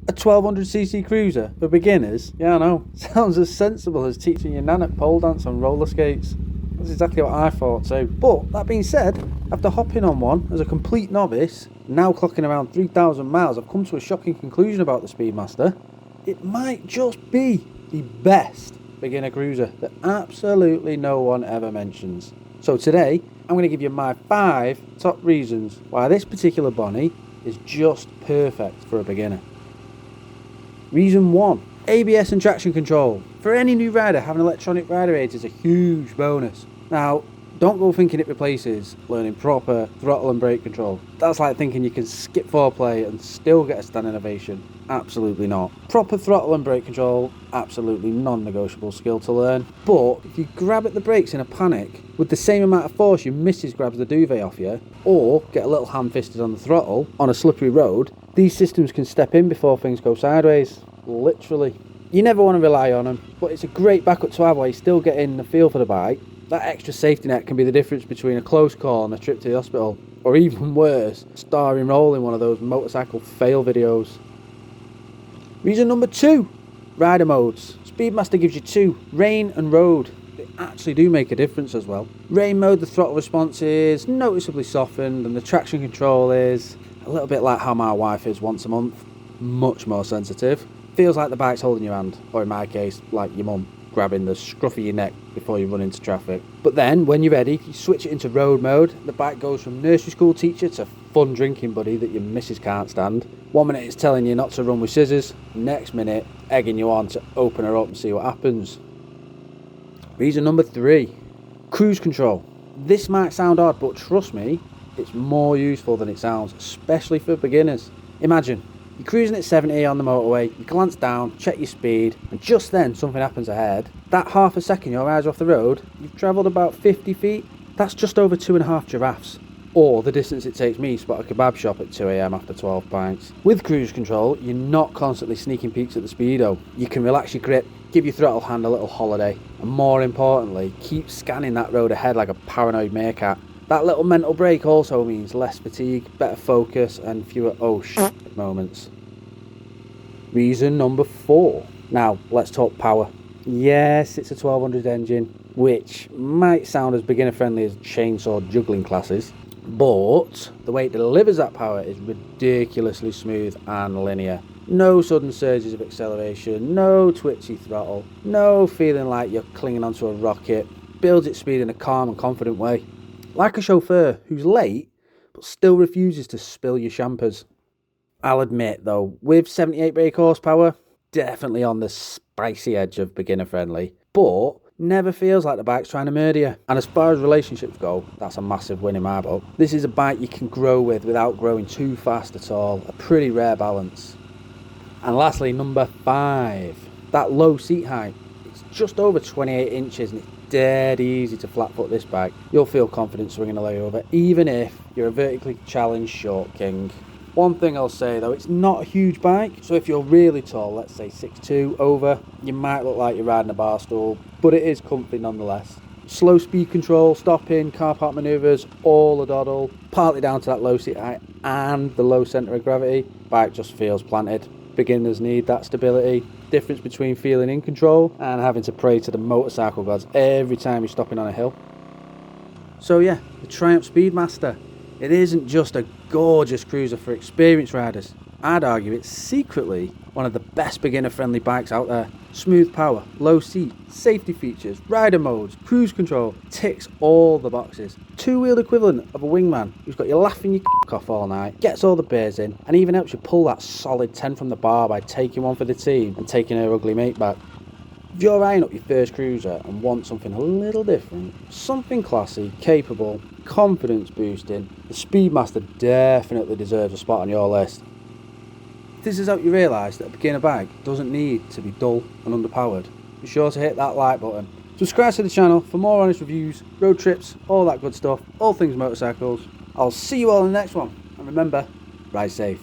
A 1200cc cruiser for beginners? Yeah, I know. Sounds as sensible as teaching your nan at pole dance on roller skates. That's exactly what I thought too. But that being said, after hopping on one as a complete novice, now clocking around 3,000 miles, I've come to a shocking conclusion about the Speedmaster. It might just be the best beginner cruiser that absolutely no one ever mentions. So today, I'm going to give you my 5 top reasons why this particular Bonnie is just perfect for a beginner. Reason 1. ABS and traction control. For any new rider, having electronic rider aids is a huge bonus. Now, don't go thinking it replaces learning proper throttle and brake control. That's like thinking you can skip foreplay and still get a standing ovation. Absolutely not. Proper throttle and brake control, absolutely non-negotiable skill to learn. But if you grab at the brakes in a panic, with the same amount of force your missus grabs the duvet off you, or get a little hand-fisted on the throttle on a slippery road, these systems can step in before things go sideways. Literally. You never want to rely on them, but it's a great backup to have while you're still getting the feel for the bike. That extra safety net can be the difference between a close call and a trip to the hospital, or even worse, starring role in one of those motorcycle fail videos. Reason number 2, rider modes. Speedmaster gives you 2, rain and road. They actually do make a difference as well. Rain mode, the throttle response is noticeably softened, and the traction control is a little bit like how my wife is once a month, much more sensitive. Feels like the bike's holding your hand, or in my case, like your mum grabbing the scruff of your neck before you run into traffic. But then, when you're ready, you switch it into road mode. The bike goes from nursery school teacher to fun drinking buddy that your missus can't stand. 1 minute it's telling you not to run with scissors, next minute egging you on to open her up and see what happens. Reason number 3, cruise control. This might sound odd, but trust me, it's more useful than it sounds, especially for beginners. Imagine, you're cruising at 70 on the motorway, you glance down, check your speed, and just then something happens ahead. That half a second your eyes are off the road, you've travelled about 50 feet. That's just over 2.5 giraffes. Or the distance it takes me to spot a kebab shop at 2 AM after 12 pints. With cruise control, you're not constantly sneaking peeks at the speedo. You can relax your grip, give your throttle hand a little holiday, and more importantly, keep scanning that road ahead like a paranoid meerkat. That little mental break also means less fatigue, better focus, and fewer oh shit moments. Reason number 4. Now, let's talk power. Yes, it's a 1200 engine, which might sound as beginner friendly as chainsaw juggling classes, but the way it delivers that power is ridiculously smooth and linear. No sudden surges of acceleration, no twitchy throttle, no feeling like you're clinging onto a rocket. Builds its speed in a calm and confident way. Like a chauffeur who's late, but still refuses to spill your champers. I'll admit though, with 78 brake horsepower, definitely on the spicy edge of beginner friendly, but never feels like the bike's trying to murder you. And as far as relationships go, that's a massive win in my book. This is a bike you can grow with without growing too fast at all, a pretty rare balance. And lastly, number 5, that low seat height. It's just over 28 inches and it's dead easy to flat foot this bike. You'll feel confident swinging a layover, even if you're a vertically challenged short king. One thing I'll say though, it's not a huge bike, so if you're really tall, let's say 6'2" over, you might look like you're riding a bar stool, but it is comfy nonetheless. Slow speed control, stopping, car park manoeuvres, all a doddle, partly down to that low seat height and the low centre of gravity. Bike just feels planted. Beginners need that stability. Difference between feeling in control and having to pray to the motorcycle gods every time you're stopping on a hill. So yeah, the Triumph Speedmaster. It isn't just a gorgeous cruiser for experienced riders. I'd argue it's secretly one of the best beginner-friendly bikes out there. Smooth power, low seat, safety features, rider modes, cruise control, ticks all the boxes. Two-wheeled equivalent of a wingman who's got you laughing your off all night, gets all the beers in, and even helps you pull that solid 10 from the bar by taking one for the team and taking her ugly mate back. If you're eyeing up your first cruiser and want something a little different, something classy, capable, confidence boosting, the Speedmaster definitely deserves a spot on your list. If this has helped you realise that a beginner bike doesn't need to be dull and underpowered, be sure to hit that like button. Subscribe to the channel for more honest reviews, road trips, all that good stuff, all things motorcycles. I'll see you all in the next one, and remember, ride safe.